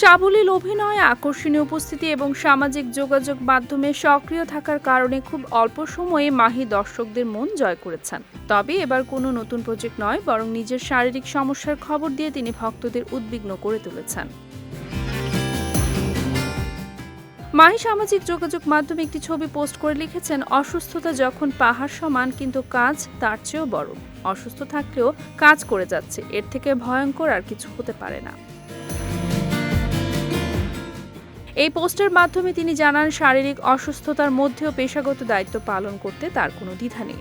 সাবলীল অভিনয়, আকর্ষণীয় উপস্থিতি এবং সামাজিক যোগাযোগ মাধ্যমে সক্রিয় থাকার কারণে খুব অল্প সময়ে মাহি দর্শকদের মন জয় করেছেন। তবে এবার কোনো নতুন প্রজেক্ট নয়, বরং নিজের শারীরিক সমস্যার খবর দিয়ে তিনি ভক্তদের উদ্বিগ্ন করে তুলেছেন। মাহি সামাজিক যোগাযোগ মাধ্যমে একটি ছবি পোস্ট করে লিখেছেন, অসুস্থতা যখন পাহাড় সমান, কিন্তু কাজ তার চেয়েও বড়। অসুস্থ থাকলেও কাজ করে যাচ্ছে, এর থেকে ভয়ঙ্কর আর কিছু হতে পারে না। এই পোস্টের মাধ্যমে তিনি জানান, শারীরিক অসুস্থতার মধ্যেও পেশাগত দায়িত্ব পালন করতে তার কোনো দ্বিধা নেই।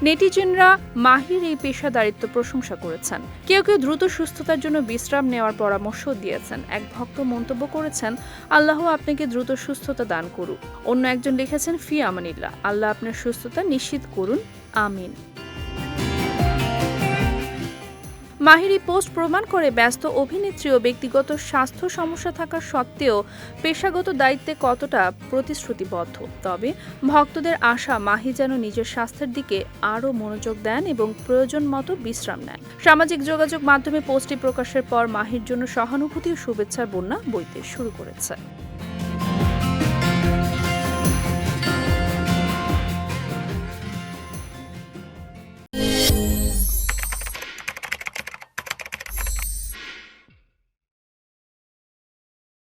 নেটিজেনরা মাহির এই পেশাদারিত্ব প্রশংসা করেছেন। কেউ কেউ দ্রুত সুস্থতার জন্য বিশ্রাম নেওয়ার পরামর্শ দিয়েছেন। এক ভক্ত মন্তব্য করেছেন, আল্লাহ আপনাকে দ্রুত সুস্থতা দান করুক। অন্য একজন লিখেছেন, ফি আমানিল্লাহ, আল্লাহ আপনার সুস্থতা নিশ্চিত করুন, আমিন। মাহির এই পোস্ট প্রমাণ করে, ব্যস্ত অভিনেত্রী ও ব্যক্তিগত স্বাস্থ্য সমস্যা থাকা সত্ত্বেও পেশাগত দায়িত্বে কতটা প্রতিশ্রুতিবদ্ধ। তবে ভক্তদের আশা, মাহি যেন নিজের স্বাস্থ্যের দিকে আরও মনোযোগ দেন এবং প্রয়োজন মতো বিশ্রাম নেন। সামাজিক যোগাযোগ মাধ্যমে পোস্টটি প্রকাশের পর মাহির জন্য সহানুভূতি ও শুভেচ্ছার বন্যা বইতে শুরু করেছে।